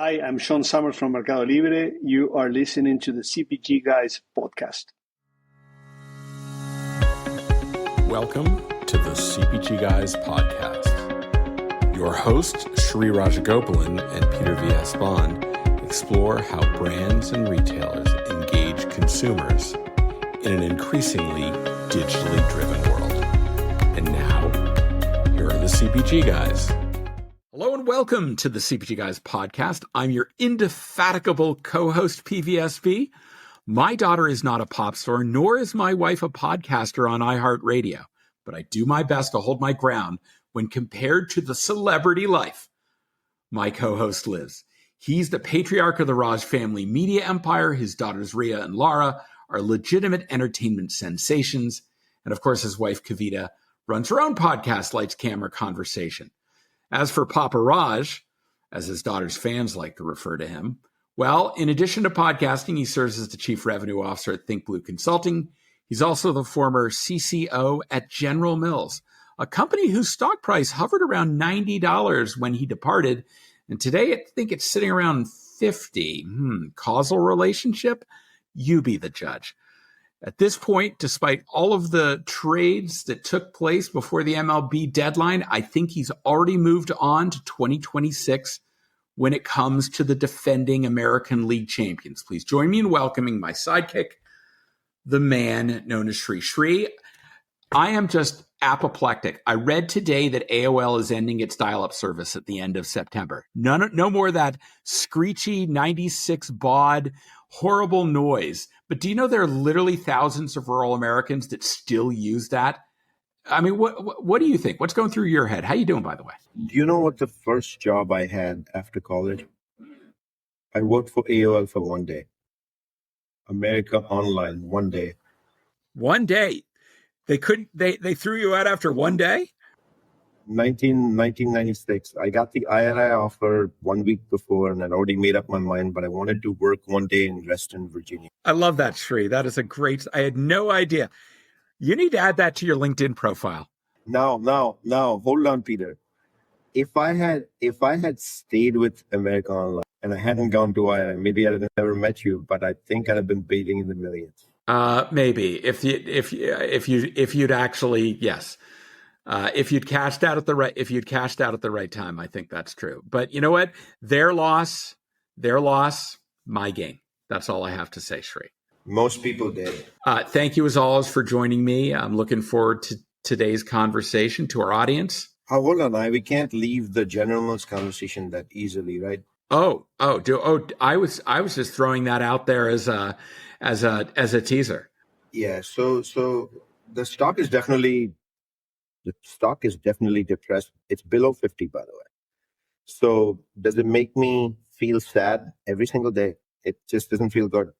Hi, I'm Sean Summers from Mercado Libre. You are listening to the CPG Guys podcast. Welcome to the CPG Guys podcast. Your hosts, Sri Rajagopalan and Peter V.S. Bond, explore how brands and retailers engage consumers in an increasingly digitally driven world. And now, here are the CPG Guys. Hello and welcome to the CPG Guys podcast. I'm your indefatigable co-host, PVSB. My daughter is not a pop star, nor is my wife a podcaster on iHeartRadio, but I do my best to hold my ground when compared to the celebrity life my co-host lives. He's the patriarch of the Raj family media empire. His daughters, Rhea and Lara, are legitimate entertainment sensations. And of course, his wife, Kavita, runs her own podcast, Lights, Camera, Conversation. As for Papa Raj, as his daughter's fans like to refer to him, well, in addition to podcasting, he serves as the chief revenue officer at Think Blue Consulting. He's also the former CCO at General Mills, a company whose stock price hovered around $90 when he departed. And today, I think it's sitting around $50. Causal relationship? You be the judge. At this point, despite all of the trades that took place before the MLB deadline, I think he's already moved on to 2026 when it comes to the defending American League champions. Please join me in welcoming my sidekick, the man known as Shri. Shri, I am just apoplectic. I read today that AOL is ending its dial-up service at the end of September. No more of that screechy 96 baud horrible noise. But do you know there are literally thousands of rural Americans that still use that? I mean, what do you think? What's going through your head? How you doing, by the way? Do you know what the first job I had after college? I worked for AOL for one day. America Online, one day. One day? They threw you out after one day? 1996. I got the IRI offer 1 week before, and I'd already made up my mind, but I wanted to work one day in Reston, Virginia. I love that, Shri. That is I had no idea. You need to add that to your LinkedIn profile. No. Hold on, Peter. If I had stayed with America Online and I hadn't gone to IRI, maybe I'd have never met you, but I think I'd have been baiting in the millions. Maybe if you'd actually, yes. If you'd cashed out at the right time, I think that's true. But you know what? Their loss, my gain. That's all I have to say, Shri. Most people did. Thank you as always for joining me. I'm looking forward to today's conversation. To our audience. Hold on, we can't leave the General Mills conversation that easily, right? I was just throwing that out there as a teaser. Yeah. So the stock is definitely depressed. It's below 50, by the way. So does it make me feel sad every single day? It just doesn't feel good.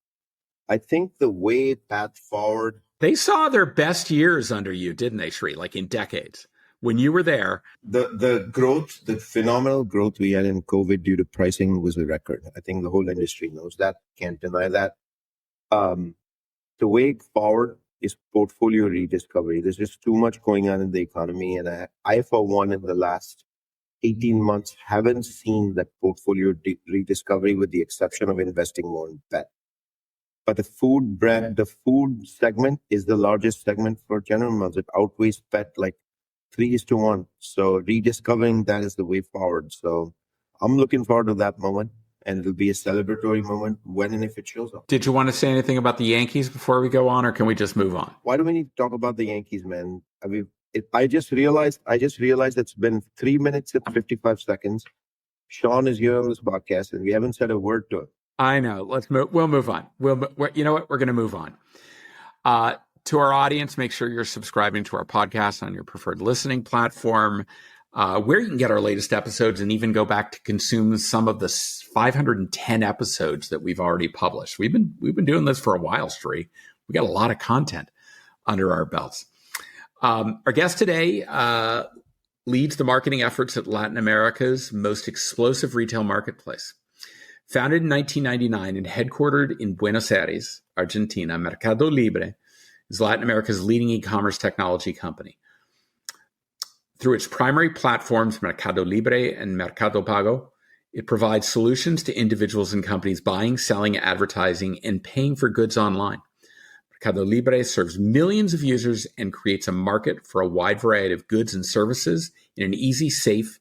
I think the way path forward. They saw their best years under you, didn't they, Shri? Like in decades. When you were there. The growth, the phenomenal growth we had in COVID due to pricing was a record. I think the whole industry knows that. Can't deny that. The way forward is portfolio rediscovery. There's just too much going on in the economy. And I for one, in the last 18 months, haven't seen that portfolio rediscovery with the exception of investing more in pet. But the food segment is the largest segment for General Mills. It outweighs pet like 3:1. So rediscovering that is the way forward. So I'm looking forward to that moment. And it'll be a celebratory moment when and if it shows up. Did you want to say anything about the Yankees before we go on, or can we just move on? Why do we need to talk about the Yankees, man? I mean, I just realized it's been 3 minutes and 55 seconds. Sean is here on this podcast, and we haven't said a word to him. I know. We'll move on. You know what? We're going to move on. To our audience, make sure you're subscribing to our podcast on your preferred listening platform. Where you can get our latest episodes and even go back to consume some of the 510 episodes that we've already published. We've been doing this for a while, Shri. We got a lot of content under our belts. Our guest today leads the marketing efforts at Latin America's most explosive retail marketplace. Founded in 1999 and headquartered in Buenos Aires, Argentina, Mercado Libre is Latin America's leading e-commerce technology company. Through its primary platforms, Mercado Libre and Mercado Pago, It provides solutions to individuals and companies buying, selling, advertising, and paying for goods online. Mercado Libre serves millions of users and creates a market for a wide variety of goods and services in an easy, safe,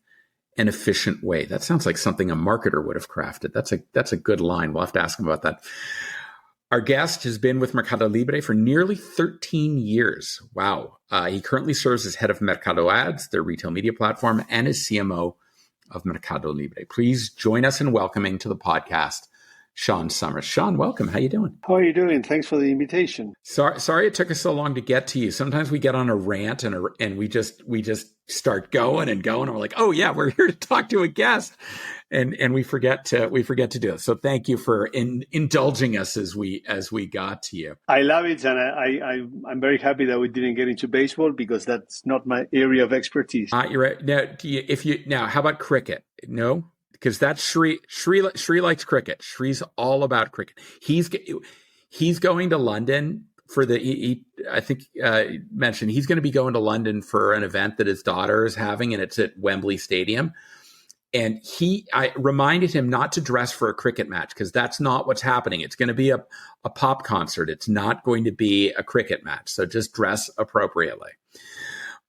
and efficient way. That sounds like something a marketer would have crafted. That's a good line. We'll have to ask him about that. Our guest has been with Mercado Libre for nearly 13 years. Wow. He currently serves as head of Mercado Ads, their retail media platform, and as CMO of Mercado Libre. Please join us in welcoming to the podcast Sean Summers. Sean, welcome. How you doing? How are you doing? Thanks for the invitation. Sorry it took us so long to get to you. Sometimes we get on a rant and we just start going and going. And we're like, oh yeah, we're here to talk to a guest, and we forget to do it. So thank you for indulging us as we got to you. I love it, and I'm very happy that we didn't get into baseball because that's not my area of expertise. You're right. Now, how about cricket? No. Because that's Shri likes cricket. Shri's all about cricket. He's going to London for I think mentioned he's going to be going to London for an event that his daughter is having, and it's at Wembley Stadium. And I reminded him not to dress for a cricket match because that's not what's happening. It's going to be a pop concert. It's not going to be a cricket match. So just dress appropriately.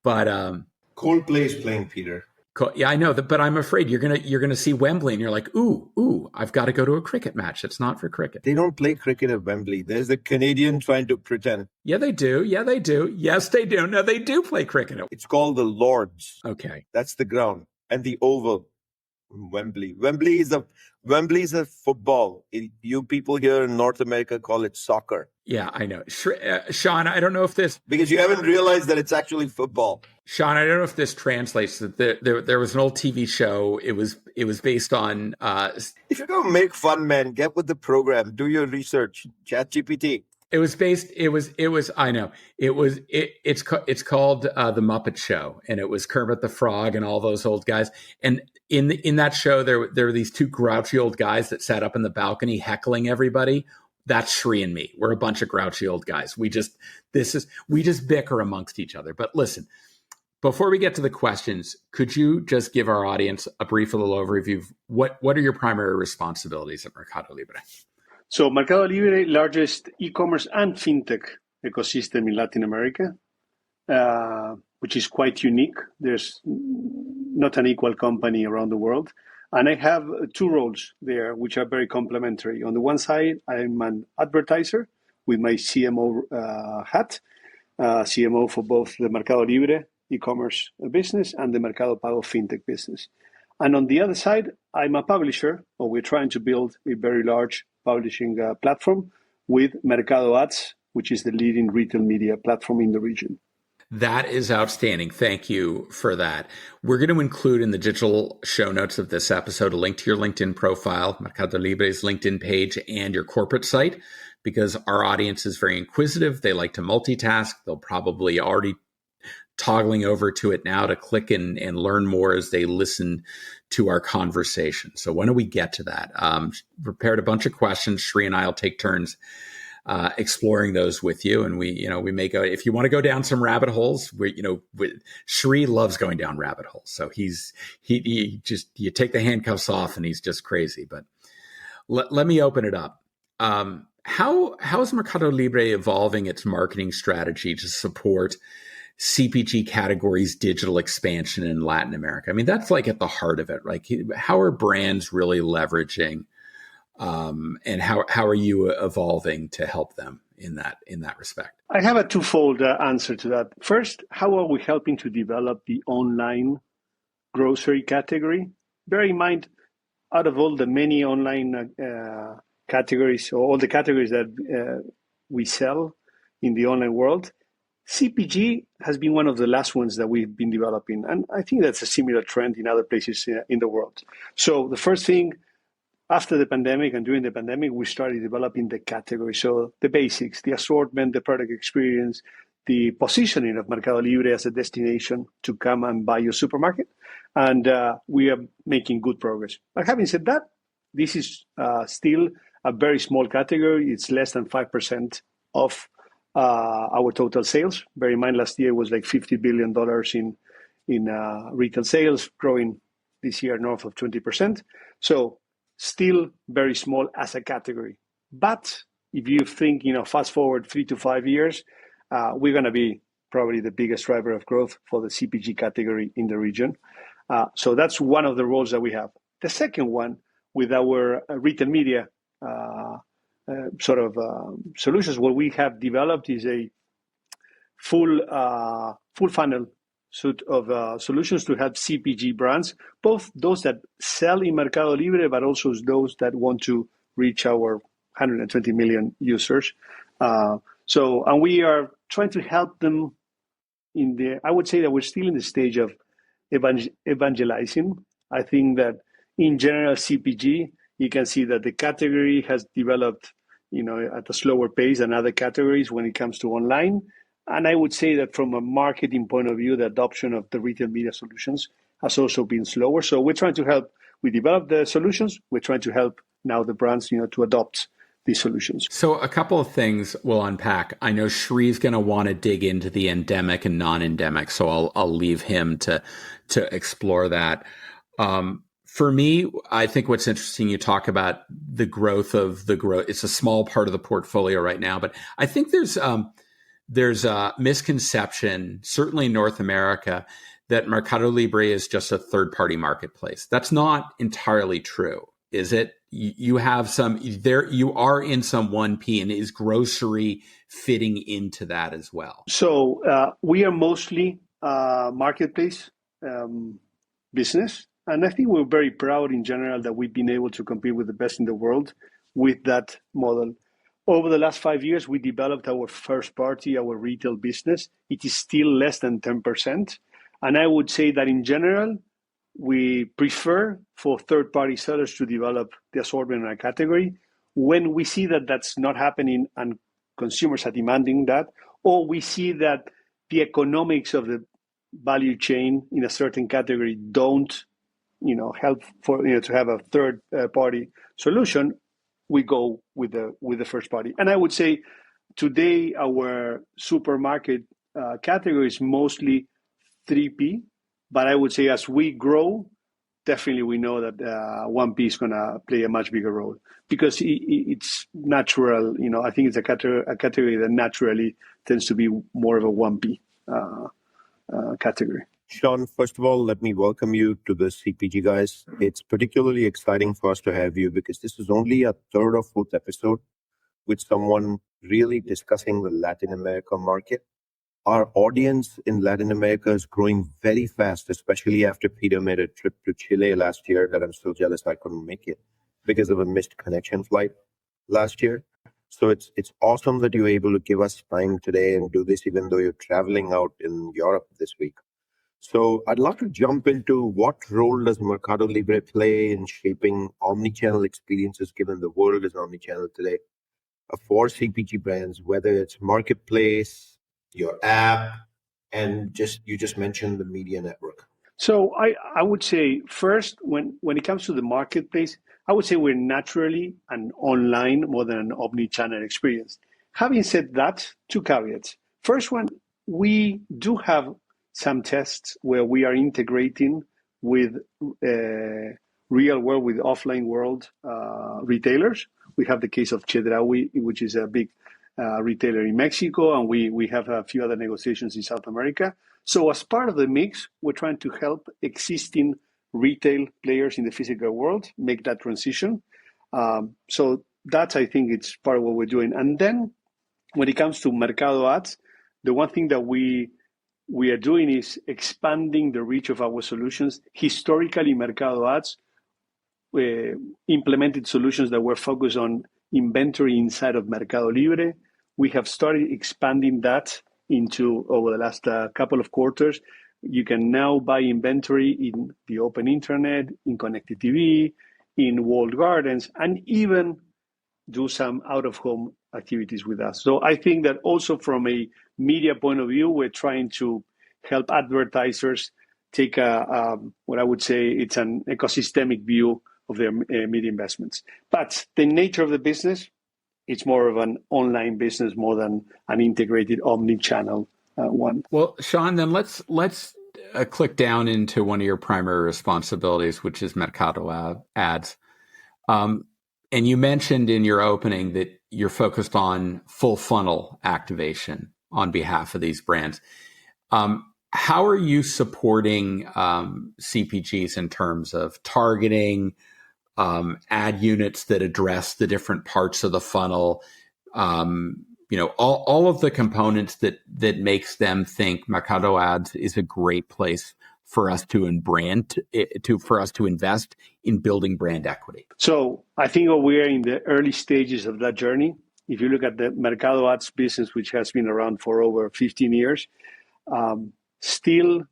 But Coldplay is playing, Peter. Yeah, I know that, but I'm afraid you're gonna see Wembley and you're like, ooh, I've got to go to a cricket match. It's not for cricket. They don't play cricket at Wembley. There's a Canadian trying to pretend. Yeah, they do. Yes, they do. No, they do play cricket. It's called the Lords. Okay, that's the ground, and the Oval. Wembley is a football. You people here in North America call it soccer. Yeah, I know. Sean, I don't know if this... Because you haven't realized that it's actually football. Sean, I don't know if this translates. There was an old TV show. It was based on... If you're going to make fun, man, get with the program. Do your research. ChatGPT. I know. It's called The Muppet Show, and it was Kermit the Frog and all those old guys. And in that show, there were these two grouchy old guys that sat up in the balcony heckling everybody. That's Shri and me. We're a bunch of grouchy old guys. We just bicker amongst each other. But listen, before we get to the questions, could you just give our audience a brief little overview of what are your primary responsibilities at Mercado Libre? So Mercado Libre, largest e-commerce and fintech ecosystem in Latin America, which is quite unique. There's not an equal company around the world. And I have two roles there, which are very complementary. On the one side, I'm an advertiser with my CMO hat, CMO for both the Mercado Libre e-commerce business and the Mercado Pago fintech business. And on the other side, I'm a publisher, or we're trying to build a very large publishing platform with Mercado Ads, which is the leading retail media platform in the region. That is outstanding. Thank you for that. We're going to include in the digital show notes of this episode a link to your LinkedIn profile, Mercado Libre's LinkedIn page, and your corporate site, because our audience is very inquisitive. They like to multitask. They'll probably already toggling over to it now to click and learn more as they listen to our conversation. So when do we get to that? Prepared a bunch of questions. Shri and I will take turns exploring those with you. And we may go, if you want to go down some rabbit holes, Shri loves going down rabbit holes. So he just, you take the handcuffs off and he's just crazy. But let me open it up. How is Mercado Libre evolving its marketing strategy to support CPG categories digital expansion in Latin America? I mean, that's like at the heart of it. Like, how are brands really leveraging, and how are you evolving to help them in that respect? I have a twofold answer to that. First, how are we helping to develop the online grocery category? Bear in mind, out of all the many online categories, or all the categories that we sell in the online world, CPG has been one of the last ones that we've been developing. And I think that's a similar trend in other places in the world. So the first thing, after the pandemic and during the pandemic, we started developing the category. So the basics, the assortment, the product experience, the positioning of Mercado Libre as a destination to come and buy your supermarket. And we are making good progress. But having said that, this is still a very small category. It's less than 5% of our total sales. Bear in mind, last year was like $50 billion in retail sales, growing this year north of 20%. So still very small as a category. But if you think, fast forward 3 to 5 years, we're going to be probably the biggest driver of growth for the CPG category in the region. So that's one of the roles that we have. The second one, with our retail media solutions, what we have developed is a full funnel suite of solutions to help CPG brands, both those that sell in Mercado Libre, but also those that want to reach our 120 million users. And we are trying to help them I would say that we're still in the stage of evangelizing. I think that in general, CPG, you can see that the category has developed, at a slower pace than other categories when it comes to online. And I would say that from a marketing point of view, the adoption of the retail media solutions has also been slower. So we're trying to help. We develop the solutions. We're trying to help now the brands, to adopt these solutions. So a couple of things we'll unpack. I know Shree's going to want to dig into the endemic and non-endemic, so I'll leave him to explore that. For me, I think what's interesting, you talk about the growth. It's a small part of the portfolio right now, but I think there's a misconception, certainly in North America, that Mercado Libre is just a third-party marketplace. That's not entirely true, is it? You have some there. You are in some 1P, and is grocery fitting into that as well? So we are mostly marketplace business, and I think we're very proud in general that we've been able to compete with the best in the world with that model. Over the last 5 years, we developed our first party, our retail business. It is still less than 10, and I would say that in general, we prefer for third-party sellers to develop the assortment in our category. When we see that that's not happening and consumers are demanding that, or we see that the economics of the value chain in a certain category don't, help for to have a third-party solution, we go with the first party. And I would say today our supermarket category is mostly 3P. But I would say as we grow, definitely we know that 1P is going to play a much bigger role because it's natural. I think it's a category that naturally tends to be more of a 1P category. Sean, first of all, let me welcome you to the CPG Guys. It's particularly exciting for us to have you because this is only a third or fourth episode with someone really discussing the Latin America market. Our audience in Latin America is growing very fast, especially after Peter made a trip to Chile last year that I'm still jealous I couldn't make it because of a missed connection flight last year. So it's awesome that you're able to give us time today and do this even though you're traveling out in Europe this week. So I'd love to jump into what role does Mercado Libre play in shaping omnichannel experiences given the world is omnichannel today for CPG brands, whether it's marketplace, your app, and you just mentioned the media network. So I would say first, when it comes to the marketplace, I would say we're naturally an online more than an omni-channel experience. Having said that, 2 caveats. First one, we do have some tests where we are integrating with real world, with offline world retailers. We have the case of Chedraui, which is a big retailer in Mexico, and we have a few other negotiations in South America. So as part of the mix, we're trying to help existing retail players in the physical world make that transition. So that's, I think, it's part of what we're doing. And then when it comes to Mercado Ads, the one thing that we are doing is expanding the reach of our solutions. Historically, Mercado Ads implemented solutions that were focused on inventory inside of Mercado Libre. We have started expanding that into over the last couple of quarters. You can now buy inventory in the open internet, in connected TV, in walled gardens, and even do some out-of-home activities with us. So I think that also from a media point of view, we're trying to help advertisers take what I would say it's an ecosystemic view of their media investments. But the nature of the business, it's more of an online business more than an integrated omni-channel one. Well, Sean, then let's click down into one of your primary responsibilities, which is Mercado Ads. And you mentioned in your opening that you're focused on full funnel activation on behalf of these brands. How are you supporting CPGs in terms of targeting, ad units that address the different parts of the funnel? All of the components that makes them think Mercado Ads is a great place for us to invest in building brand equity. So I think we're in the early stages of that journey. If you look at the Mercado Ads business, which has been around for over 15 years, still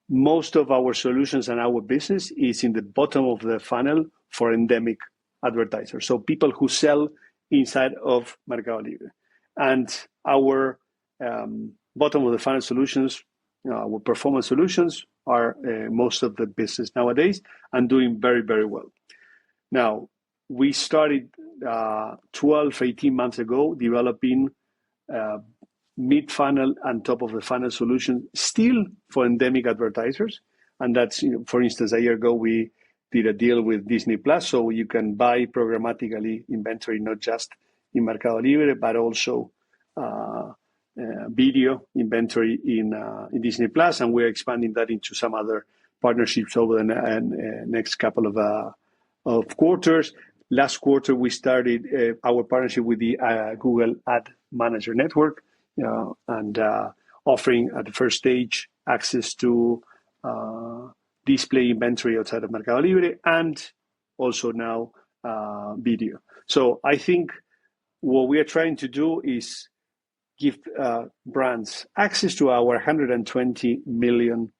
most of our solutions and our business is in the bottom of the funnel for endemic advertisers. So people who sell inside of Mercado Libre. And our bottom of the funnel solutions, our performance solutions are most of the business nowadays and doing very, very well. Now, we started 12, 18 months ago developing mid-funnel and top-of-the-funnel solution still for endemic advertisers. And that's, for instance, a year ago, we did a deal with Disney Plus, so you can buy programmatically inventory, not just in Mercado Libre, but also video inventory in Disney Plus, and we're expanding that into some other partnerships over the next couple of quarters. Last quarter, we started our partnership with the Google Ad Manager Network, and offering at the first stage access to display inventory outside of Mercado Libre, and also now video. So I think what we are trying to do is give brands access to our 120 million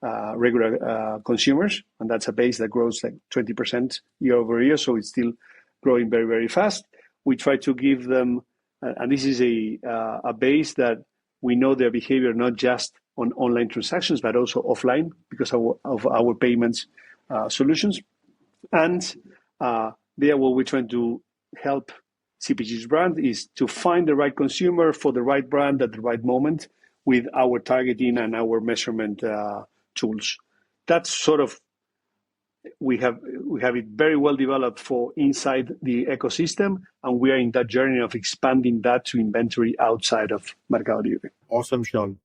regular consumers, and that's a base that grows like 20% year over year, so it's still growing very, very fast. We try to give them, and this is a base that we know their behavior not just on online transactions, but also offline because of our payments solutions. And there, what we're trying to help CPG's brand is to find the right consumer for the right brand at the right moment with our targeting and our measurement tools. That's sort of, we have it very well developed for inside the ecosystem, and we are in that journey of expanding that to inventory outside of Mercado Libre. Awesome, Sean.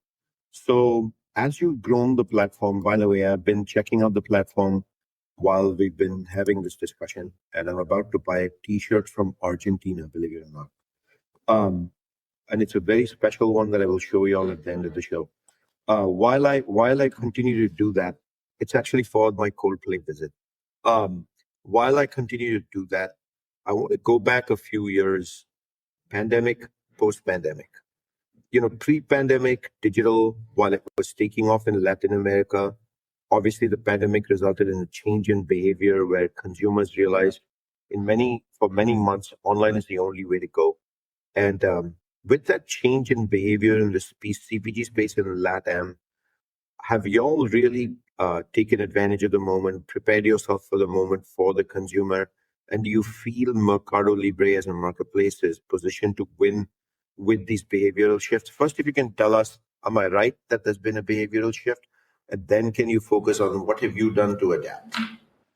So as you've grown the platform, by the way, I've been checking out the platform while we've been having this discussion, and I'm about to buy a t-shirt from Argentina, believe it or not. And it's a very special one that I will show you all at the end of the show. While I continue to do that, it's actually for my Coldplay visit. While I continue to do that, I want to go back a few years, pandemic, post-pandemic. Pre-pandemic, digital, while it was taking off in Latin America, obviously the pandemic resulted in a change in behavior where consumers realized for many months, online is the only way to go. And with that change in behavior in the CPG space in LATAM, have y'all really taken advantage of the moment, prepared yourself for the moment for the consumer? And do you feel Mercado Libre as a marketplace is positioned to win with these behavioral shifts? First, if you can tell us, am I right that there's been a behavioral shift? And then can you focus on what have you done to adapt?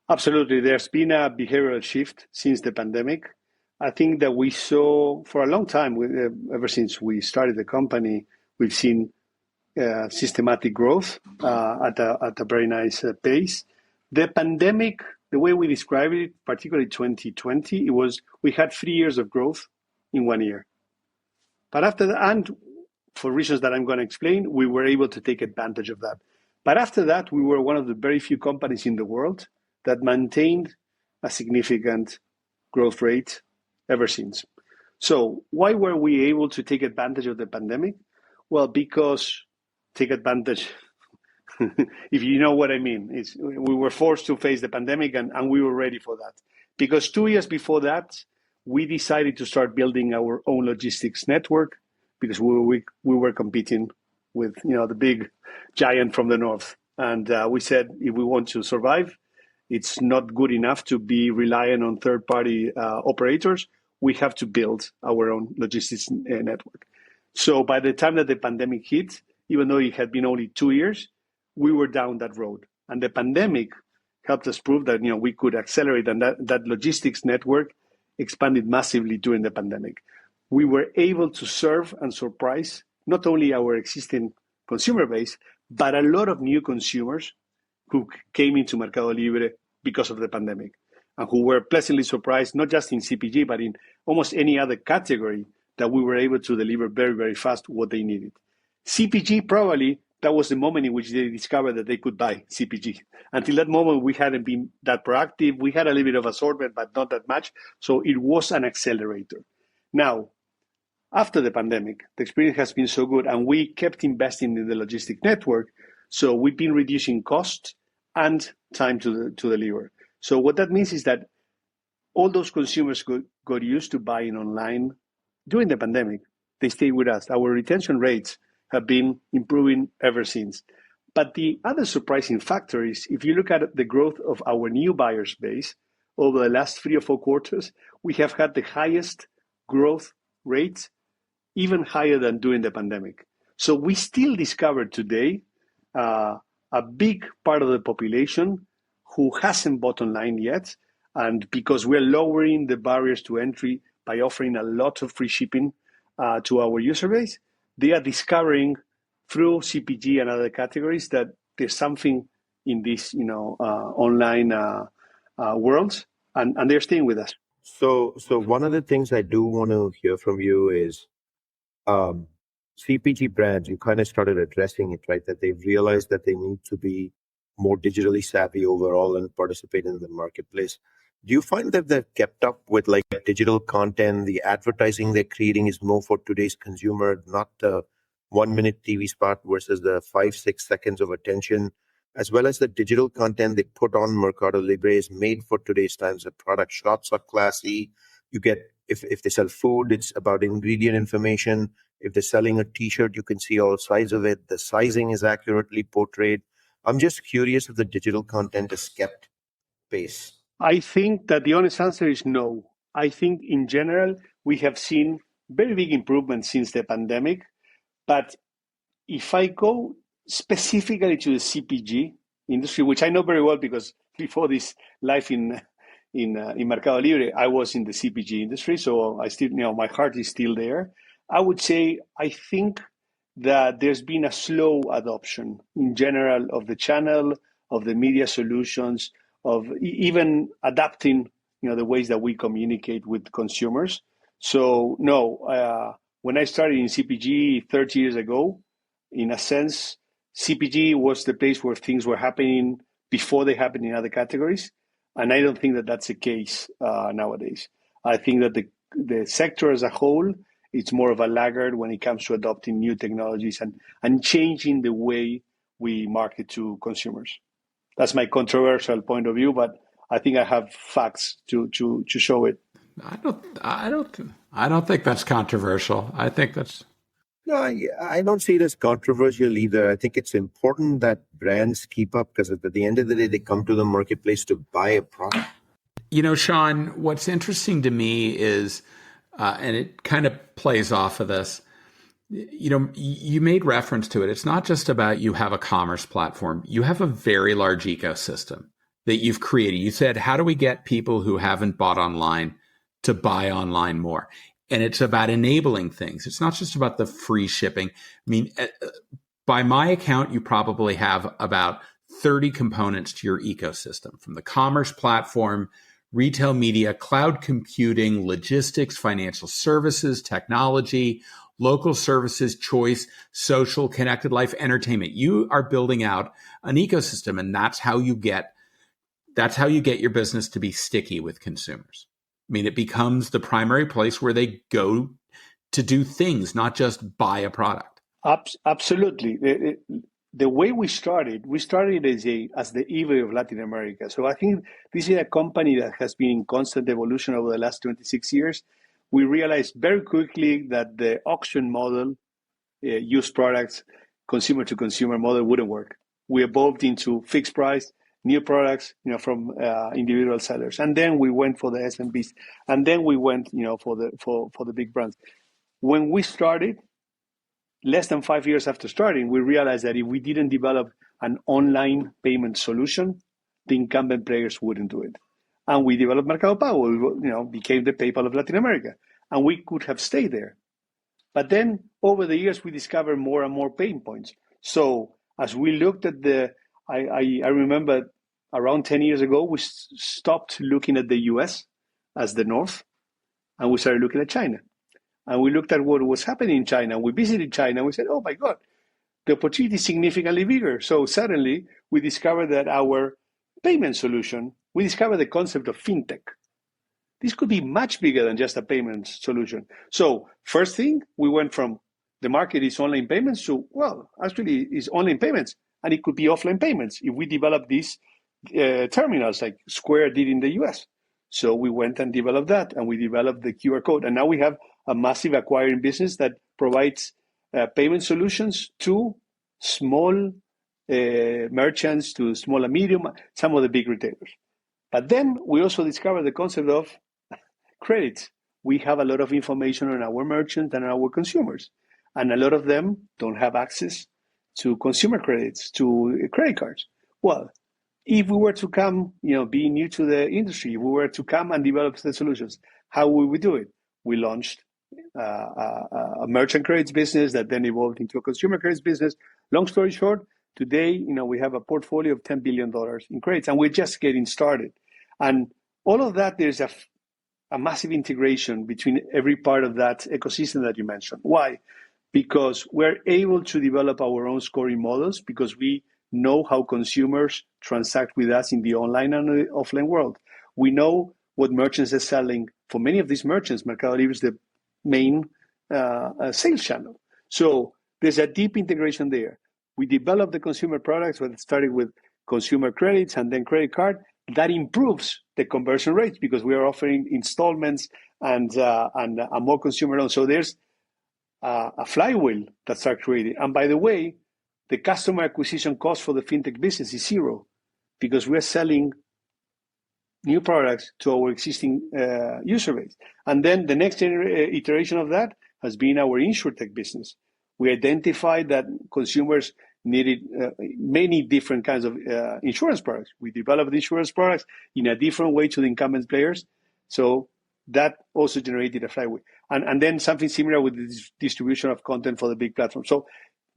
Absolutely. There's been a behavioral shift since the pandemic. I think that we saw for a long time, ever since we started the company, we've seen systematic growth at a very nice pace. The pandemic, the way we describe it, particularly 2020, we had 3 years of growth in 1 year. But after that, and for reasons that I'm going to explain, we were able to take advantage of that. But after that, we were one of the very few companies in the world that maintained a significant growth rate ever since. So why were we able to take advantage of the pandemic? Well, because take advantage, if you know what I mean, we were forced to face the pandemic and we were ready for that. Because 2 years before that, we decided to start building our own logistics network because we were competing with the big giant from the north. And we said, if we want to survive, it's not good enough to be reliant on third-party operators. We have to build our own logistics network. So by the time that the pandemic hit, even though it had been only 2 years, we were down that road. And the pandemic helped us prove that we could accelerate, and that logistics network expanded massively during the pandemic. We were able to serve and surprise not only our existing consumer base, but a lot of new consumers who came into Mercado Libre because of the pandemic, and who were pleasantly surprised, not just in CPG, but in almost any other category, that we were able to deliver very, very fast what they needed. CPG, probably, that was the moment in which they discovered that they could buy CPG. Until that moment, we hadn't been that proactive. We had a little bit of assortment, but not that much. So it was an accelerator. Now, after the pandemic, the experience has been so good, and we kept investing in the logistic network. So we've been reducing cost and time to deliver. So what that means is that all those consumers got used to buying online during the pandemic. They stayed with us. Our retention rates have been improving ever since. But the other surprising factor is, if you look at the growth of our new buyers base over the last 3 or 4 quarters, we have had the highest growth rates, even higher than during the pandemic. So we still discover today a big part of the population who hasn't bought online yet. And because we're lowering the barriers to entry by offering a lot of free shipping to our user base, they are discovering through CPG and other categories that there's something in this, online worlds, and they're staying with us. So one of the things I do want to hear from you is CPG brands. You kind of started addressing it, right? That they've realized that they need to be more digitally savvy overall and participate in the marketplace. Do you find that they've kept up with like digital content? The advertising they're creating is more for today's consumer, not the 1-minute TV spot versus the 5-6 seconds of attention, as well as the digital content they put on Mercado Libre is made for today's times. The product shots are classy. You get, if they sell food, it's about ingredient information. If they're selling a t-shirt, you can see all sides of it. The sizing is accurately portrayed. I'm just curious if the digital content has kept pace. I think that the honest answer is no. I think in general, we have seen very big improvements since the pandemic. But if I go specifically to the CPG industry, which I know very well because before this life in Mercado Libre, I was in the CPG industry. So I still, my heart is still there. I would say, I think that there's been a slow adoption in general of the channel, of the media solutions, of even adapting, the ways that we communicate with consumers. So no, when I started in CPG 30 years ago, in a sense, CPG was the place where things were happening before they happened in other categories. And I don't think that that's the case nowadays. I think that the sector as a whole, it's more of a laggard when it comes to adopting new technologies and changing the way we market to consumers. That's my controversial point of view, but I think I have facts to show it. I don't think that's controversial. I think that's... No, I don't see it as controversial either. I think it's important that brands keep up because at the end of the day, they come to the marketplace to buy a product. Sean, what's interesting to me is, and it kind of plays off of this, you made reference to it. It's not just about you have a commerce platform. You have a very large ecosystem that you've created. You said, how do we get people who haven't bought online to buy online more? And it's about enabling things. It's not just about the free shipping. I mean, by my account, you probably have about 30 components to your ecosystem, from the commerce platform, retail media, cloud computing, logistics, financial services, technology, local services, choice, social, connected life, entertainment. You are building out an ecosystem, and that's how you get your business to be sticky with consumers. I mean, it becomes the primary place where they go to do things, not just buy a product. Absolutely. The way we started as the eBay of Latin America. So I think this is a company that has been in constant evolution over the last 26 years. We realized very quickly that the auction model, used products, consumer to consumer model wouldn't work. We evolved into fixed price, new products, from individual sellers, and then we went for the SMBs, and then we went, for the big brands. When we started, less than 5 years after starting, we realized that if we didn't develop an online payment solution, the incumbent players wouldn't do it. And we developed Mercado Pago, became the PayPal of Latin America. And we could have stayed there. But then over the years, we discovered more and more pain points. So as we looked at I remember around 10 years ago, we stopped looking at the US as the North, and we started looking at China. And we looked at what was happening in China. We visited China, and we said, oh my God, the opportunity is significantly bigger. So suddenly we discovered that our payment solution, we discovered the concept of fintech. This could be much bigger than just a payment solution. So first thing, we went from the market is online payments to, well, actually it's online payments, and it could be offline payments if we develop these terminals like Square did in the US. So we went and developed that, and we developed the QR code. And now we have a massive acquiring business that provides payment solutions to small merchants, to small and medium, some of the big retailers. But then we also discovered the concept of credits. We have a lot of information on our merchants and our consumers, and a lot of them don't have access to consumer credits, to credit cards. Well, if we were to come, being new to the industry, if we were to come and develop the solutions, how would we do it? We launched a merchant credits business that then evolved into a consumer credits business. Long story short, today, we have a portfolio of $10 billion in credits, and we're just getting started. And all of that, there's a massive integration between every part of that ecosystem that you mentioned. Why? Because we're able to develop our own scoring models, because we know how consumers transact with us in the online and the offline world. We know what merchants are selling. For many of these merchants, Mercado Libre is the main sales channel. So there's a deep integration there. We developed the consumer products, but it started with consumer credits and then credit card. That improves the conversion rates because we are offering installments and a more consumer loan. So there's a flywheel that starts creating. And by the way, the customer acquisition cost for the fintech business is zero because we're selling new products to our existing user base. And then the next iteration of that has been our InsurTech business. We identified that consumers needed many different kinds of insurance products. We developed insurance products in a different way to the incumbent players. So that also generated a flywheel. And then something similar with the distribution of content for the big platform. So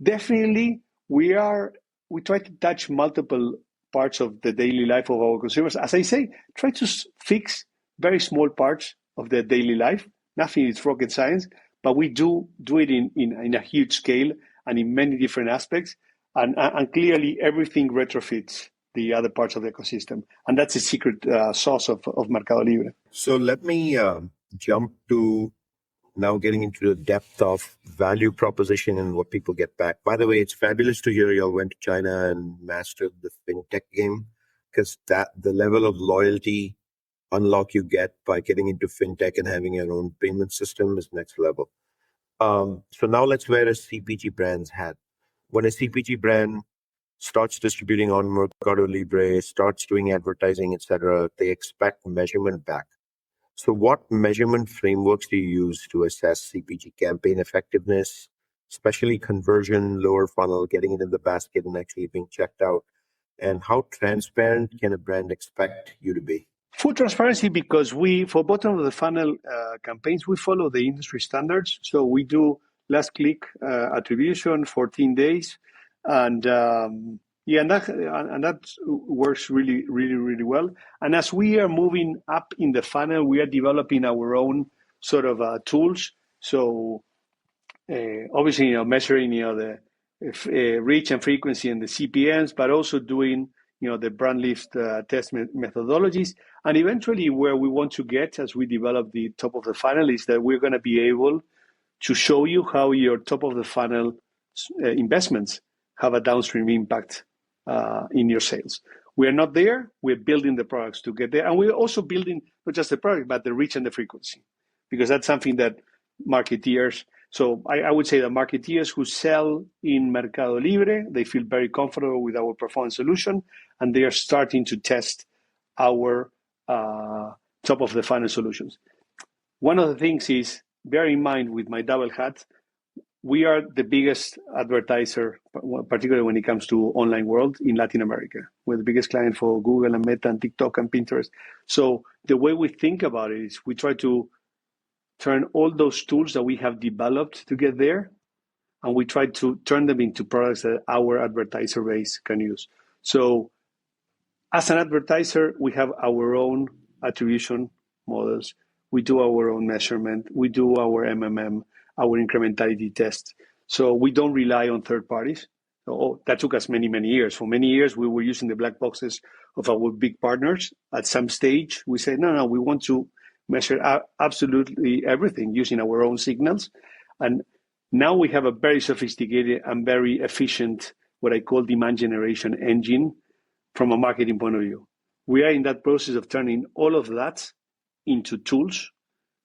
definitely we try to touch multiple parts of the daily life of our consumers. As I say, try to fix very small parts of their daily life. Nothing is rocket science, but we do it in a huge scale and in many different aspects. And clearly everything retrofits the other parts of the ecosystem. And that's a secret sauce of Mercado Libre. So let me jump to now getting into the depth of value proposition and what people get back. By the way, it's fabulous to hear you all went to China and mastered the fintech game, because the level of loyalty unlock you get by getting into fintech and having your own payment system is next level. So now let's wear a CPG brand's hat. When a CPG brand starts distributing on Mercado Libre, starts doing advertising, etc., they expect measurement back. So what measurement frameworks do you use to assess CPG campaign effectiveness, especially conversion, lower funnel, getting it in the basket and actually being checked out? And how transparent can a brand expect you to be? Full transparency, because for bottom of the funnel campaigns, we follow the industry standards. So we do last click attribution, 14 days. And that works really, really, really well. And as we are moving up in the funnel, we are developing our own sort of tools. So obviously, measuring, the reach and frequency and the CPMs, but also doing, the brand lift test methodologies. And eventually where we want to get as we develop the top of the funnel is that we're going to be able to show you how your top of the funnel investments have a downstream impact in your sales. We are not there. We're building the products to get there. And we're also building not just the product, but the reach and the frequency, because that's something that marketeers, so I would say that marketeers who sell in Mercado Libre, they feel very comfortable with our performance solution, and they are starting to test our top of the funnel solutions. One of the things is, bear in mind with my double hat, we are the biggest advertiser, particularly when it comes to online world in Latin America. We're the biggest client for Google and Meta and TikTok and Pinterest. So the way we think about it is we try to turn all those tools that we have developed to get there, and we try to turn them into products that our advertiser base can use. So as an advertiser, we have our own attribution models. We do our own measurement. We do our MMM, our incrementality tests. So we don't rely on third parties. So that took us many, many years. For many years, we were using the black boxes of our big partners. At some stage, we said, no, we want to measure absolutely everything using our own signals. And now we have a very sophisticated and very efficient, what I call demand generation engine from a marketing point of view. We are in that process of turning all of that into tools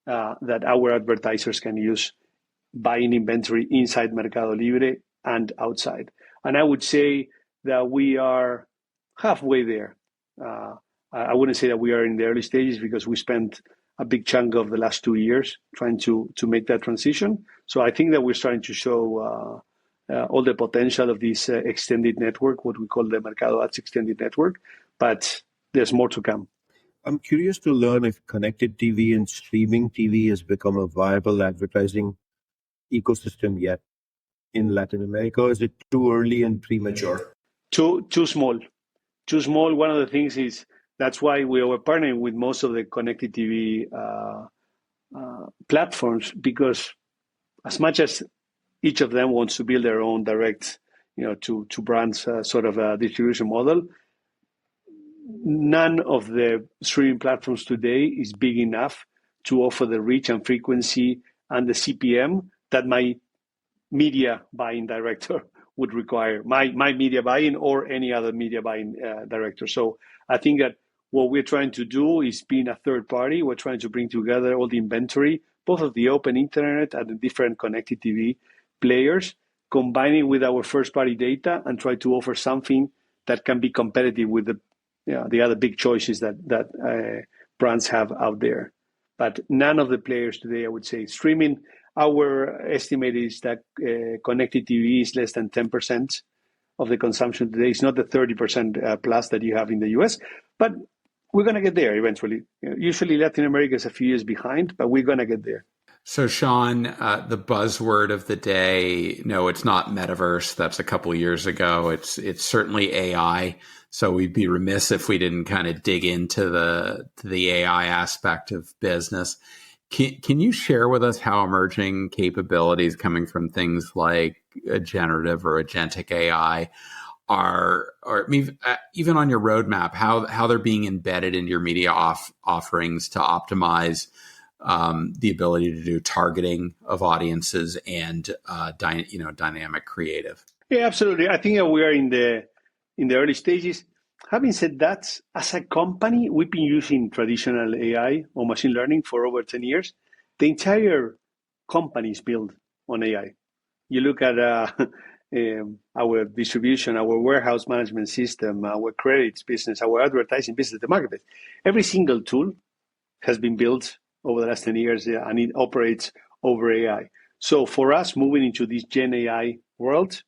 that our advertisers can use, buying inventory inside Mercado Libre and outside. And I would say that we are halfway there. I wouldn't say that we are in the early stages because we spent a big chunk of the last 2 years trying to make that transition. So I think that we're starting to show all the potential of this extended network, what we call the Mercado Ads extended network, but there's more to come. I'm curious to learn if connected TV and streaming TV has become a viable advertising ecosystem yet in Latin America. Is it too early and premature? Too small. Too small. One of the things is that's why we are partnering with most of the connected TV platforms, because as much as each of them wants to build their own direct, to brands sort of a distribution model, none of the streaming platforms today is big enough to offer the reach and frequency and the CPM that my media buying director would require, my media buying or any other media buying director. So I think that what we're trying to do is being a third party. We're trying to bring together all the inventory, both of the open internet and the different connected TV players, combining with our first party data and try to offer something that can be competitive with the other big choices that brands have out there. But none of the players today, I would say, streaming, our estimate is that connected TV is less than 10% of the consumption today. It's not the 30% plus that you have in the US, but we're going to get there eventually. Usually Latin America is a few years behind, but we're going to get there. So Sean, the buzzword of the day, no, it's not metaverse. That's a couple of years ago. It's certainly AI. So we'd be remiss if we didn't kind of dig into the AI aspect of business. Can you share with us how emerging capabilities coming from things like generative or agentic AI are, or even on your roadmap, how they're being embedded into your media offerings to optimize the ability to do targeting of audiences and dynamic creative? Yeah, absolutely. I think we are in the early stages. Having said that, as a company, we've been using traditional AI or machine learning for over 10 years. The entire company is built on AI. You look at our distribution, our warehouse management system, our credits business, our advertising business, the marketplace. Every single tool has been built over the last 10 years and it operates over AI. So for us, moving into this Gen AI world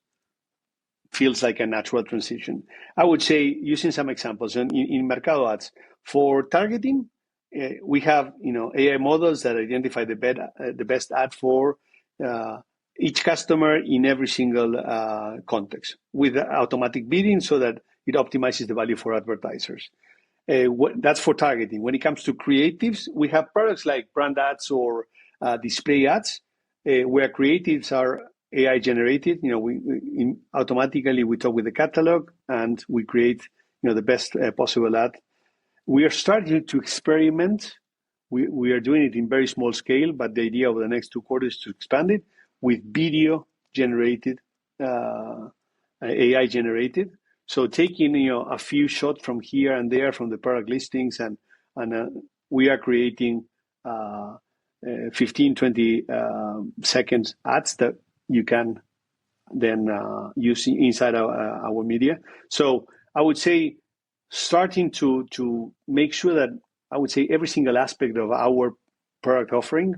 feels like a natural transition. I would say, using some examples, in Mercado Ads, for targeting, we have AI models that identify the best ad for each customer in every single context with automatic bidding so that it optimizes the value for advertisers. That's for targeting. When it comes to creatives, we have products like brand ads or display ads, where creatives are AI generated. We automatically talk with the catalog and we create the best possible ad. We are starting to experiment. We are doing it in very small scale, but the idea over the next 2 quarters is to expand it with video generated, AI generated. So taking a few shots from here and there from the product listings, and we are creating 15, 20 seconds ads that you can then use inside our media. So I would say starting to make sure that I would say every single aspect of our product offering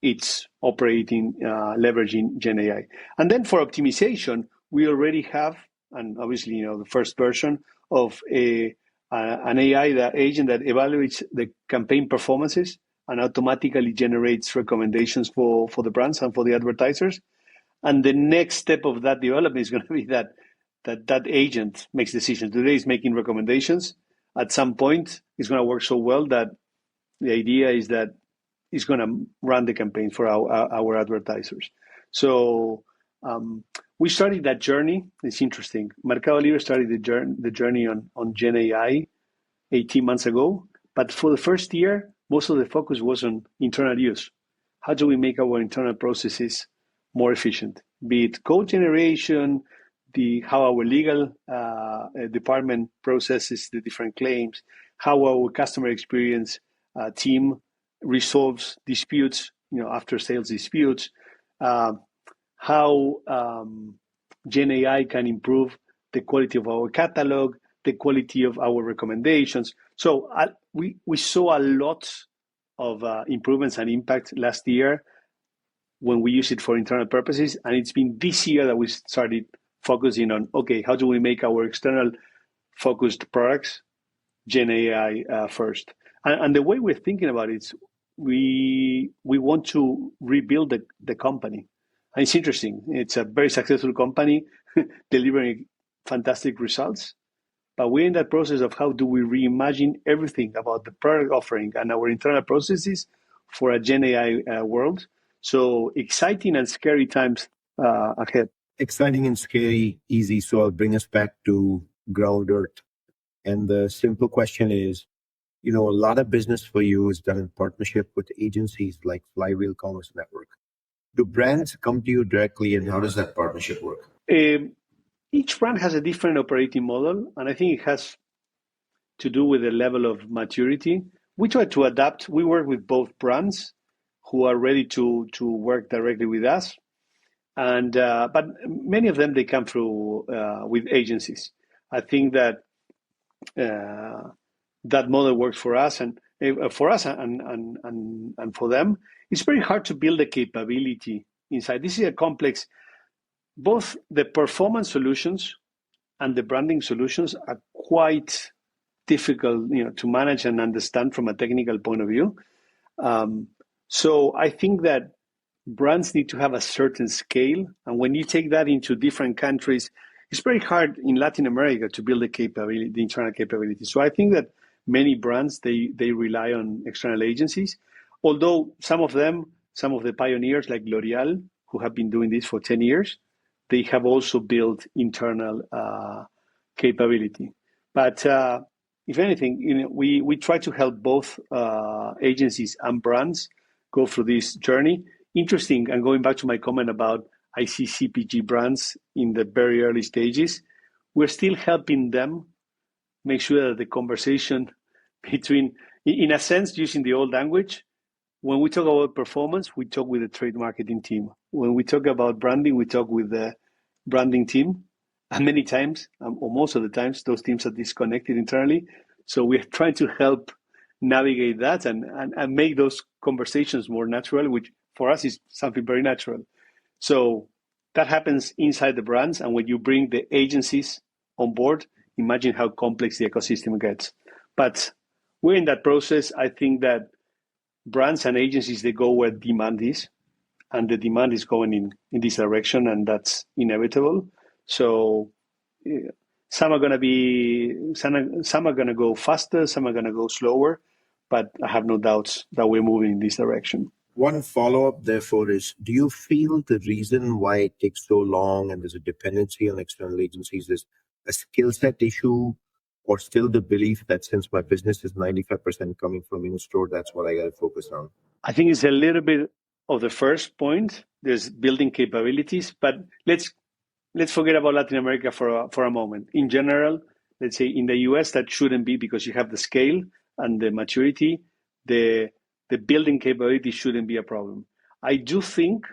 it's operating, leveraging Gen AI. And then for optimization, we already have, and obviously, the first version of an AI agent that evaluates the campaign performances and automatically generates recommendations for the brands and for the advertisers. And the next step of that development is going to be that agent makes decisions. Today is making recommendations. At some point, it's going to work so well that the idea is that it's going to run the campaign for our advertisers. So we started that journey. It's interesting. Mercado Libre started the journey on Gen AI 18 months ago. But for the first year, most of the focus was on internal use. How do we make our internal processes more efficient? Be it code generation, how our legal department processes the different claims, how our customer experience team resolves disputes, after sales disputes, how Gen AI can improve the quality of our catalog, the quality of our recommendations. So we saw a lot of improvements and impact last year when we use it for internal purposes. And it's been this year that we started focusing on, okay, how do we make our external focused products Gen AI first? And the way we're thinking about it is we want to rebuild the company. And it's interesting. It's a very successful company delivering fantastic results. But we're in that process of how do we reimagine everything about the product offering and our internal processes for a Gen AI world. So exciting and scary times ahead. Exciting and scary, easy. So I'll bring us back to ground earth. And the simple question is, a lot of business for you is done in partnership with agencies like Flywheel Commerce Network. Do brands come to you directly, and how does that partnership work? Each brand has a different operating model, and I think it has to do with the level of maturity. We try to adapt. We work with both brands who are ready to work directly with us, and but many of them, they come through with agencies. I think that that model works for us, and for us and for them. It's very hard to build a capability inside. This is a complex. Both the performance solutions and the branding solutions are quite difficult, to manage and understand from a technical point of view. So I think that brands need to have a certain scale, and when you take that into different countries, it's very hard in Latin America to build the internal capability. So I think that many brands they rely on external agencies, although some of the pioneers like L'Oreal, who have been doing this for 10 years, they have also built internal capability. But if anything, we try to help both agencies and brands go through this journey. Interesting, and going back to my comment about I see CPG brands in the very early stages, we're still helping them make sure that the conversation between, in a sense, using the old language, when we talk about performance, we talk with the trade marketing team. When we talk about branding, we talk with the branding team. And many times, or most of the times, those teams are disconnected internally. So we're trying to help navigate that and make those conversations more natural, which for us is something very natural. So that happens inside the brands. And when you bring the agencies on board, imagine how complex the ecosystem gets. But we're in that process. I think that brands and agencies, they go where demand is, and the demand is going in this direction, and that's inevitable. So some are going to go faster, some are going to go slower, but I have no doubts that we're moving in this direction. One follow-up, therefore, is, do you feel the reason why it takes so long and there's a dependency on external agencies is a skill set issue, or still the belief that since my business is 95% coming from in-store, that's what I got to focus on? I think it's a little bit of the first point. There's building capabilities, but let's forget about Latin America for a moment. In general, let's say in the US, that shouldn't be, because you have the scale and the maturity. The building capability shouldn't be a problem. I do think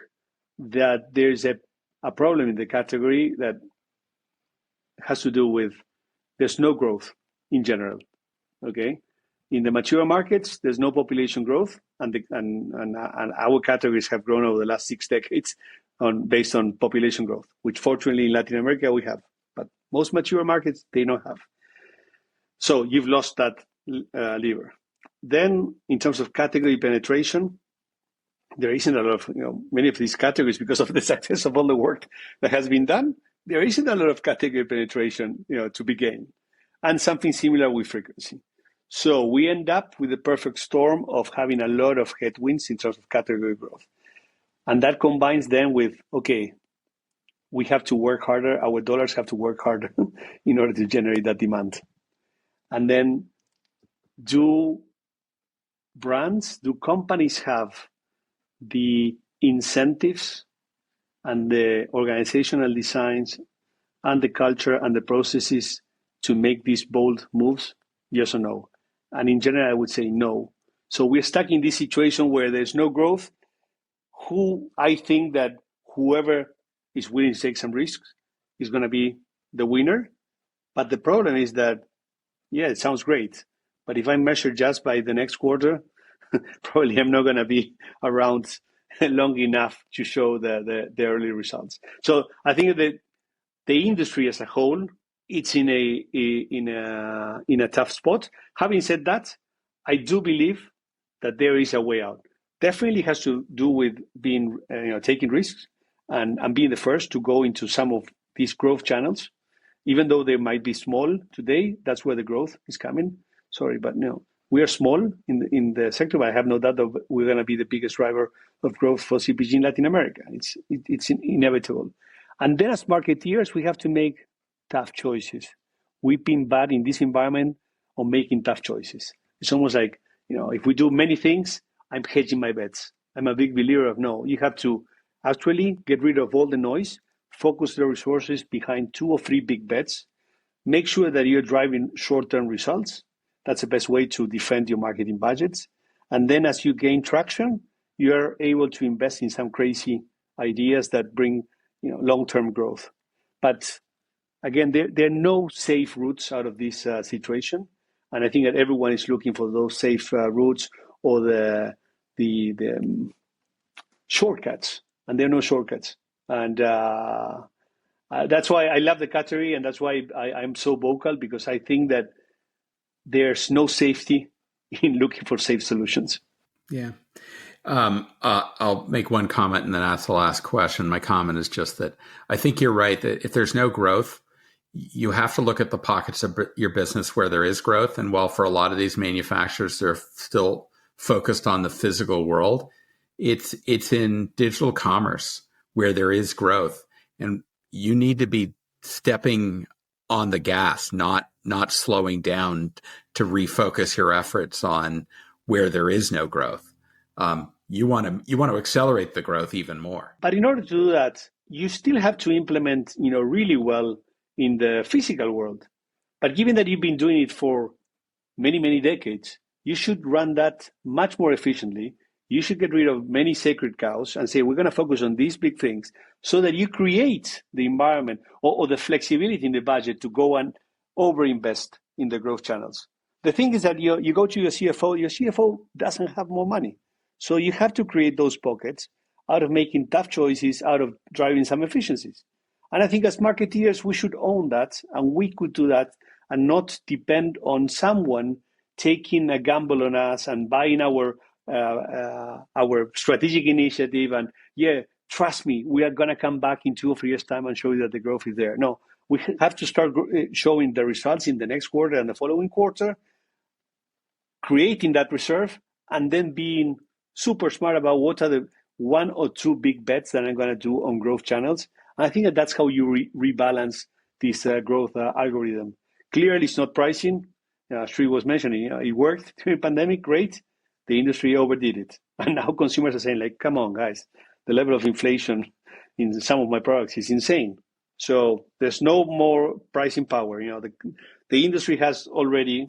that there's a problem in the category that has to do with there's no growth in general, okay? In the mature markets, there's no population growth, and our categories have grown over the last 6 decades based on population growth, which fortunately in Latin America we have, but most mature markets, they don't have. So you've lost that lever. Then in terms of category penetration, there isn't a lot of, many of these categories, because of the success of all the work that has been done, there isn't a lot of category penetration, to be gained. And something similar with frequency. So we end up with the perfect storm of having a lot of headwinds in terms of category growth. And that combines then with, okay, we have to work harder, our dollars have to work harder in order to generate that demand. And then do companies have the incentives and the organizational designs and the culture and the processes to make these bold moves? Yes or no? And in general, I would say no. So we're stuck in this situation where there's no growth. I think that whoever is willing to take some risks is going to be the winner. But the problem is that, yeah, it sounds great. But if I measure just by the next quarter, probably I'm not going to be around long enough to show the early results. So I think that the industry as a whole, it's in a tough spot. Having said that, I do believe that there is a way out. Definitely has to do with being, taking risks and being the first to go into some of these growth channels, even though they might be small today. That's where the growth is coming. Sorry, but no, we are small in the sector, but I have no doubt that we're going to be the biggest driver of growth for CPG in Latin America. It's inevitable. And then as marketeers, we have to make tough choices. We've been bad in this environment on making tough choices. It's almost like, if we do many things, I'm hedging my bets. I'm a big believer of no. You have to actually get rid of all the noise, focus the resources behind 2 or 3 big bets, make sure that you're driving short-term results. That's the best way to defend your marketing budgets. And then as you gain traction, you're able to invest in some crazy ideas that bring long-term growth. But again, there are no safe routes out of this situation. And I think that everyone is looking for those safe routes or the shortcuts. And there are no shortcuts. And that's why I love the category. And that's why I'm so vocal, because I think that there's no safety in looking for safe solutions. Yeah. I'll make one comment and then ask the last question. My comment is just that I think you're right that if there's no growth, you have to look at the pockets of your business where there is growth. And while for a lot of these manufacturers, they're still focused on the physical world, it's in digital commerce where there is growth. And you need to be stepping on the gas, not slowing down to refocus your efforts on where there is no growth. You want to accelerate the growth even more. But in order to do that, you still have to implement, really well in the physical world. But given that you've been doing it for many, many decades, you should run that much more efficiently. You should get rid of many sacred cows and say, we're going to focus on these big things so that you create the environment or the flexibility in the budget to go and overinvest in the growth channels. The thing is that you go to your CFO doesn't have more money. So you have to create those pockets out of making tough choices, out of driving some efficiencies. And I think as marketeers, we should own that, and we could do that and not depend on someone taking a gamble on us and buying our strategic initiative. And trust me, we are going to come back in 2 or 3 years' time and show you that the growth is there. No, we have to start showing the results in the next quarter and the following quarter, creating that reserve, and then being super smart about what are the 1 or 2 big bets that I'm going to do on growth channels. And I think that's how you rebalance this growth algorithm. Clearly, it's not pricing. Sri was mentioning, it worked during the pandemic, great. The industry overdid it. And now consumers are saying, like, come on, guys, the level of inflation in some of my products is insane. So there's no more pricing power. The industry has already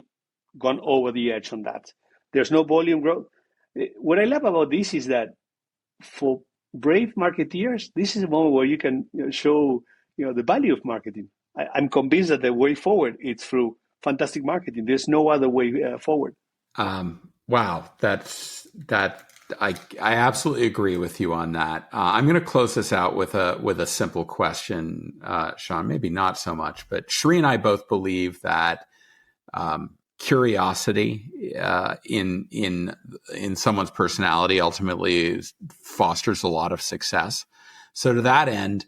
gone over the edge on that. There's no volume growth. What I love about this is that for brave marketeers, this is a moment where you can show the value of marketing. I'm convinced that the way forward is through fantastic marketing. There's no other way forward. Wow, I absolutely agree with you on that. I'm going to close this out with a simple question, Sean. Maybe not so much, but Shri and I both believe that curiosity in someone's personality ultimately fosters a lot of success. So to that end,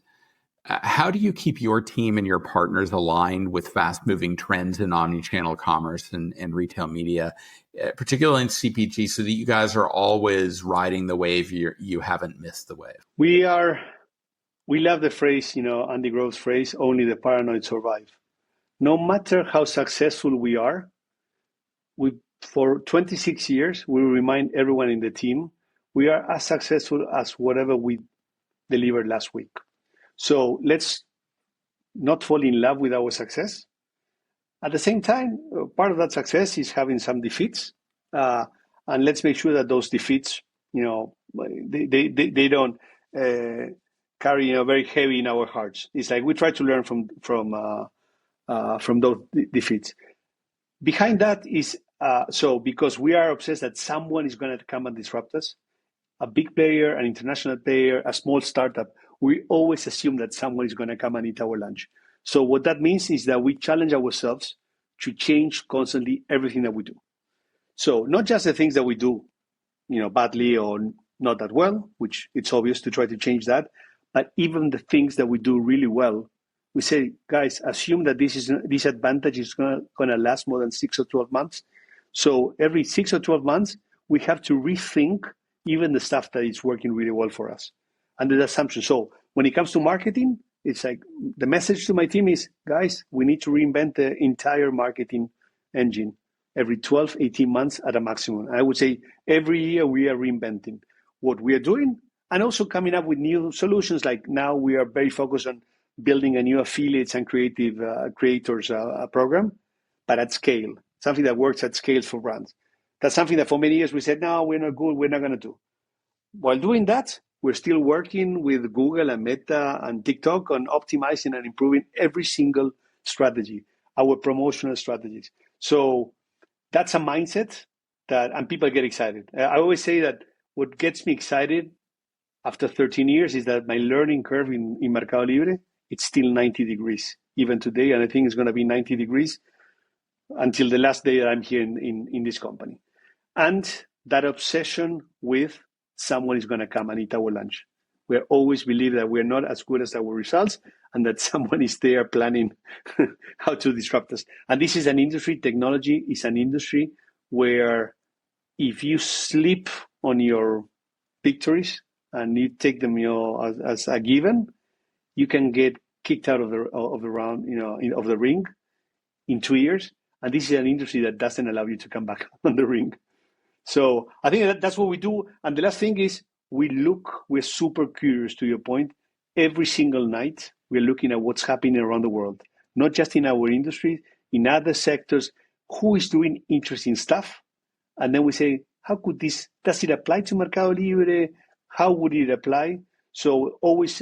how do you keep your team and your partners aligned with fast-moving trends in omnichannel commerce and retail media, particularly in CPG, so that you guys are always riding the wave? You haven't missed the wave. We love the phrase, Andy Grove's phrase, only the paranoid survive. No matter how successful we are, for 26 years, we remind everyone in the team, we are as successful as whatever we delivered last week. So let's not fall in love with our success. At the same time, part of that success is having some defeats, and let's make sure that those defeats, they don't carry very heavy in our hearts. It's like we try to learn from those defeats. Behind that is because we are obsessed that someone is going to come and disrupt us, a big player, an international player, a small startup. We always assume that someone is going to come and eat our lunch. So what that means is that we challenge ourselves to change constantly everything that we do. So not just the things that we do, badly or not that well, which it's obvious to try to change that, but even the things that we do really well, we say, guys, assume that this advantage is going to last more than 6 or 12 months. So every 6 or 12 months, we have to rethink even the stuff that is working really well for us. And the assumption. So when it comes to marketing, it's like the message to my team is, guys, we need to reinvent the entire marketing engine every 12, 18 months at a maximum. I would say every year we are reinventing what we are doing and also coming up with new solutions. Like now we are very focused on building a new affiliates and creative creators program, but at scale, something that works at scale for brands. That's something that for many years we said, no, we're not good, we're not going to do. While doing that, we're still working with Google and Meta and TikTok on optimizing and improving every single strategy, our promotional strategies. So that's a mindset and people get excited. I always say that what gets me excited after 13 years is that my learning curve in Mercado Libre, it's still 90 degrees, even today. And I think it's going to be 90 degrees until the last day that I'm here in this company. And that obsession with someone is going to come and eat our lunch. We always believe that we're not as good as our results and that someone is there planning how to disrupt us. And this is an industry, technology is an industry where if you sleep on your victories and you take them as a given, you can get kicked out of the round, of the ring in 2 years. And this is an industry that doesn't allow you to come back on the ring. So I think that's what we do. And the last thing is we're super curious, to your point. Every single night, we're looking at what's happening around the world, not just in our industry, in other sectors, who is doing interesting stuff. And then we say, does it apply to Mercado Libre? How would it apply? So always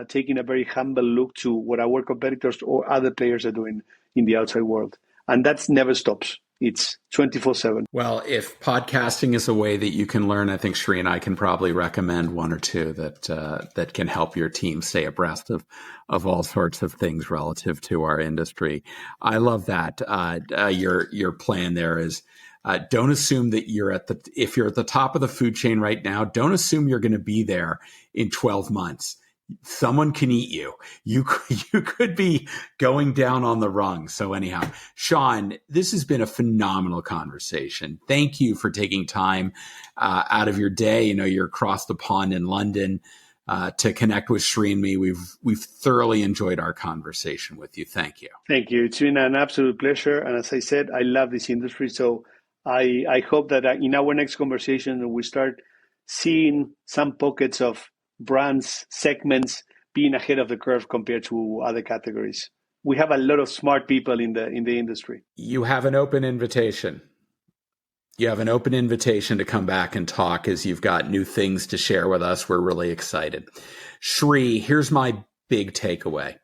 taking a very humble look to what our competitors or other players are doing in the outside world. And that never stops. It's 24/7. Well, if podcasting is a way that you can learn, I think Shri and I can probably recommend one or two that can help your team stay abreast of all sorts of things relative to our industry. I love that. Your plan there is don't assume that if you're at the top of the food chain right now, don't assume you're going to be there in 12 months. Someone can eat you. You could be going down on the rung. So anyhow, Sean, this has been a phenomenal conversation. Thank you for taking time out of your day. You're across the pond in London to connect with Shri and me. We've thoroughly enjoyed our conversation with you. Thank you. Thank you. It's been an absolute pleasure. And as I said, I love this industry. So I hope that in our next conversation, we start seeing some pockets of brands, segments being ahead of the curve compared to other categories. We have a lot of smart people in the industry. You have an open invitation. You have an open invitation to come back and talk as you've got new things to share with us. We're really excited. Shri, here's my big takeaway.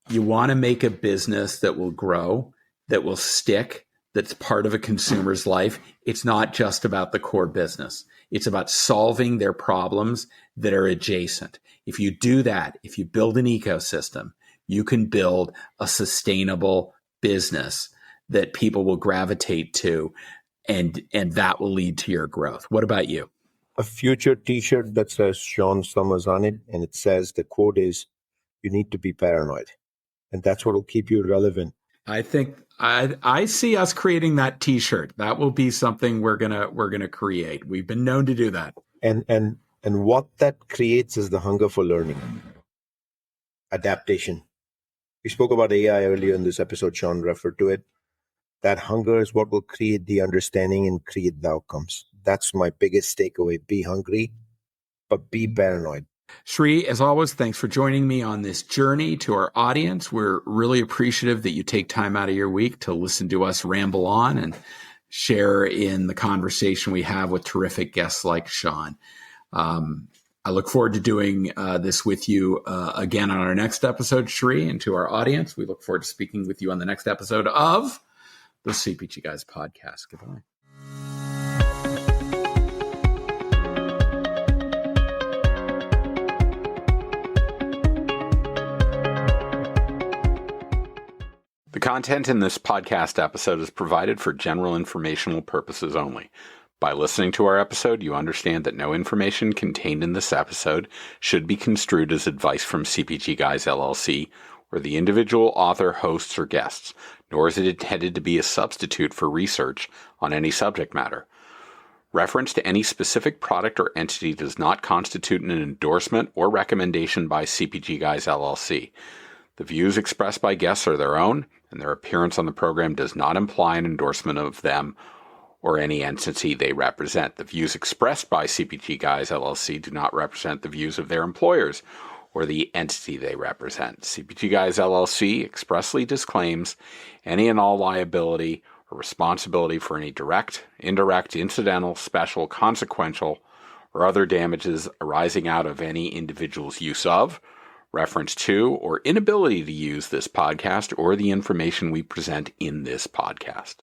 You want to make a business that will grow, that will stick, that's part of a consumer's life, it's not just about the core business. It's about solving their problems that are adjacent. If you do that, if you build an ecosystem, you can build a sustainable business that people will gravitate to, and that will lead to your growth. What about you? A future t-shirt that says Sean Summers on it, and it says, the quote is, you need to be paranoid. And that's what will keep you relevant. I think I see us creating that t-shirt. That will be something we're gonna create. We've been known to do that. And what that creates is the hunger for learning, adaptation. We spoke about AI earlier in this episode. Sean referred to it. That hunger is what will create the understanding and create the outcomes. That's my biggest takeaway. Be hungry, but be paranoid. Shri, as always, thanks for joining me on this journey. To our audience, we're really appreciative that you take time out of your week to listen to us ramble on and share in the conversation we have with terrific guests like Sean. I look forward to doing this with you again on our next episode, Shri. And to our audience, we look forward to speaking with you on the next episode of the CPG Guys podcast. Goodbye. The content in this podcast episode is provided for general informational purposes only. By listening to our episode, you understand that no information contained in this episode should be construed as advice from CPG Guys LLC or the individual author, hosts, or guests, nor is it intended to be a substitute for research on any subject matter. Reference to any specific product or entity does not constitute an endorsement or recommendation by CPG Guys LLC. The views expressed by guests are their own, and their appearance on the program does not imply an endorsement of them or any entity they represent. The views expressed by CPG Guys LLC do not represent the views of their employers or the entity they represent. CPG Guys LLC expressly disclaims any and all liability or responsibility for any direct, indirect, incidental, special, consequential, or other damages arising out of any individual's use of, reference to, or inability to use this podcast or the information we present in this podcast.